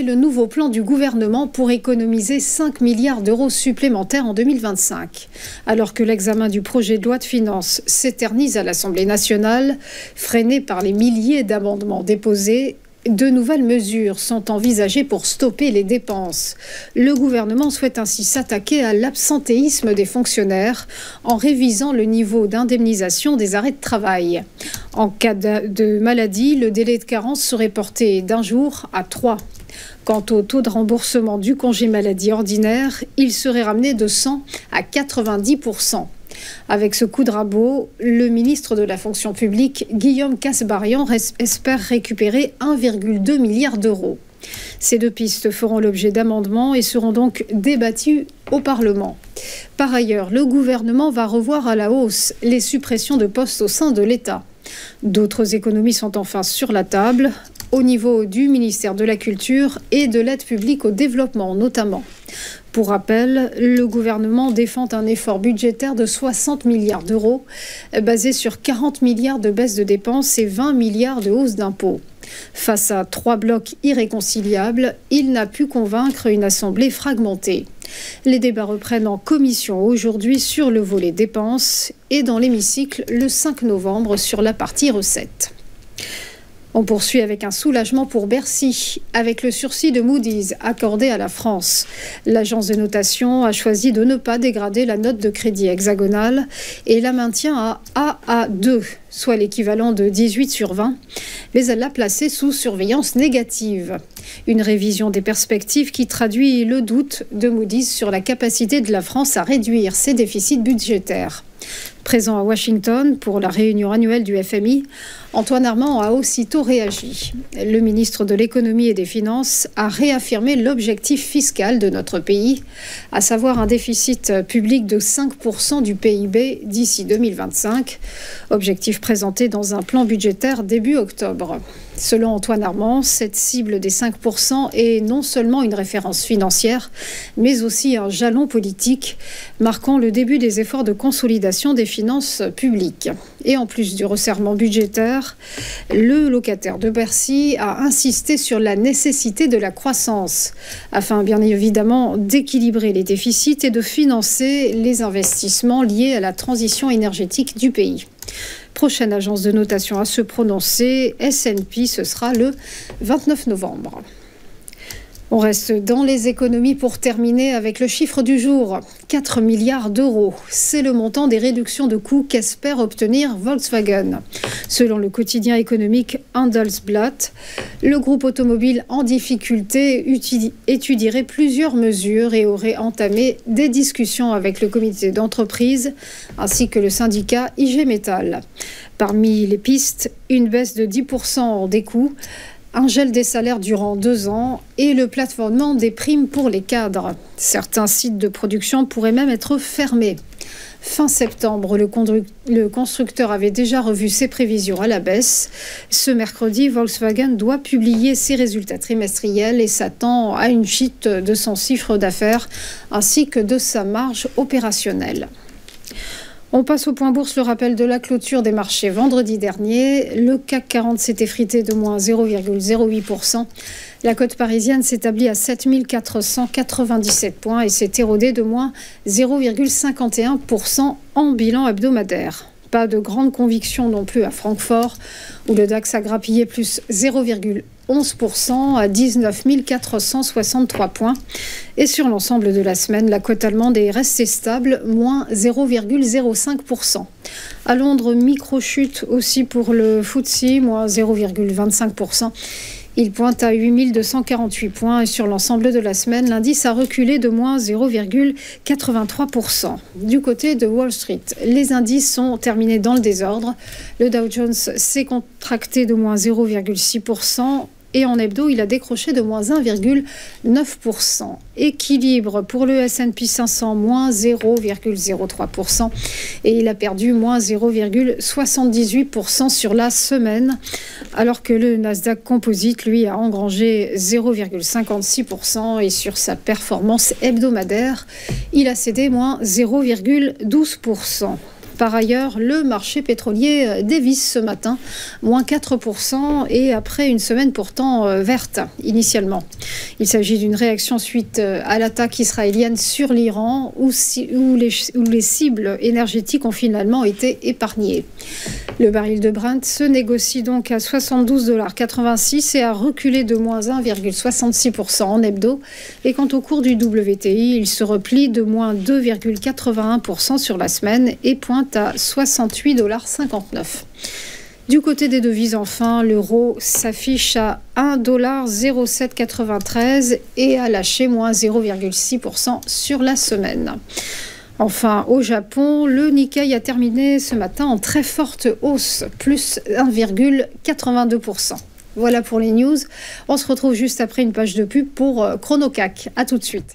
le nouveau plan du gouvernement pour économiser 5 milliards d'euros supplémentaires en 2025. Alors que l'examen du projet de loi de finances s'éternise à l'Assemblée nationale, freiné par les milliers d'amendements déposés, de nouvelles mesures sont envisagées pour stopper les dépenses. Le gouvernement souhaite ainsi s'attaquer à l'absentéisme des fonctionnaires en révisant le niveau d'indemnisation des arrêts de travail. En cas de maladie, le délai de carence serait porté d'1 jour à 3. Quant au taux de remboursement du congé maladie ordinaire, il serait ramené de 100 à 90%. Avec ce coup de rabot, le ministre de la fonction publique, Guillaume Kasbarian, espère récupérer 1,2 milliard d'euros. Ces deux pistes feront l'objet d'amendements et seront donc débattues au Parlement. Par ailleurs, le gouvernement va revoir à la hausse les suppressions de postes au sein de l'État. D'autres économies sont enfin sur la table, au niveau du ministère de la Culture et de l'aide publique au développement notamment. Pour rappel, le gouvernement défend un effort budgétaire de 60 milliards d'euros, basé sur 40 milliards de baisse de dépenses et 20 milliards de hausse d'impôts. Face à 3 blocs irréconciliables, il n'a pu convaincre une assemblée fragmentée. Les débats reprennent en commission aujourd'hui sur le volet dépenses et dans l'hémicycle le 5 novembre sur la partie recettes. On poursuit avec un soulagement pour Bercy, avec le sursis de Moody's accordé à la France. L'agence de notation a choisi de ne pas dégrader la note de crédit hexagonale et la maintient à AA2, soit l'équivalent de 18 sur 20, mais elle l'a placée sous surveillance négative. Une révision des perspectives qui traduit le doute de Moody's sur la capacité de la France à réduire ses déficits budgétaires. Présent à Washington pour la réunion annuelle du FMI, Antoine Armand a aussitôt réagi. Le ministre de l'Économie et des Finances a réaffirmé l'objectif fiscal de notre pays, à savoir un déficit public de 5% du PIB d'ici 2025, objectif présenté dans un plan budgétaire début octobre. Selon Antoine Armand, cette cible des 5% est non seulement une référence financière, mais aussi un jalon politique, marquant le début des efforts de consolidation des finances publiques. Et en plus du resserrement budgétaire, le locataire de Bercy a insisté sur la nécessité de la croissance, afin bien évidemment d'équilibrer les déficits et de financer les investissements liés à la transition énergétique du pays. Prochaine agence de notation à se prononcer, S&P, ce sera le 29 novembre. On reste dans les économies pour terminer avec le chiffre du jour, 4 milliards d'euros. C'est le montant des réductions de coûts qu'espère obtenir Volkswagen. Selon le quotidien économique Handelsblatt, le groupe automobile en difficulté étudierait plusieurs mesures et aurait entamé des discussions avec le comité d'entreprise ainsi que le syndicat IG Metall. Parmi les pistes, une baisse de 10% des coûts, un gel des salaires durant 2 ans et le plafonnement des primes pour les cadres. Certains sites de production pourraient même être fermés. Fin septembre, le constructeur avait déjà revu ses prévisions à la baisse. Ce mercredi, Volkswagen doit publier ses résultats trimestriels et s'attend à une chute de son chiffre d'affaires ainsi que de sa marge opérationnelle. On passe au point bourse, le rappel de la clôture des marchés vendredi dernier. Le CAC 40 s'est effrité de moins 0,08%. La cote parisienne s'établit à 7 497 points et s'est érodée de moins 0,51% en bilan hebdomadaire. Pas de grande conviction non plus à Francfort, où le DAX a grappillé plus 0,11% à 19 463 points. Et sur l'ensemble de la semaine, la cote allemande est restée stable, moins 0,05%. À Londres, micro-chute aussi pour le FTSE, moins 0,25%. Il pointe à 8 248 points et sur l'ensemble de la semaine, l'indice a reculé de moins 0,83%. Du côté de Wall Street, les indices sont terminés dans le désordre. Le Dow Jones s'est contracté de moins 0,6%. Et en hebdo, il a décroché de moins 1,9%. Équilibre pour le S&P 500, moins 0,03%. Et il a perdu moins 0,78% sur la semaine. Alors que le Nasdaq Composite, lui, a engrangé 0,56%. Et sur sa performance hebdomadaire, il a cédé moins 0,12%. Par ailleurs, le marché pétrolier dévisse ce matin, moins 4%, et après une semaine pourtant verte initialement. Il s'agit d'une réaction suite à l'attaque israélienne sur l'Iran, où les cibles énergétiques ont finalement été épargnées. Le baril de Brent se négocie donc à 72,86 $ et a reculé de moins 1,66% en hebdo. Et quant au cours du WTI, il se replie de moins 2,81% sur la semaine et pointe à 68,59 $. Du côté des devises, enfin, l'euro s'affiche à 1,0793 $ et a lâché moins 0,6% sur la semaine. Enfin, au Japon, le Nikkei a terminé ce matin en très forte hausse, plus 1,82%. Voilà pour les news. On se retrouve juste après une page de pub pour ChronoCAC. À tout de suite.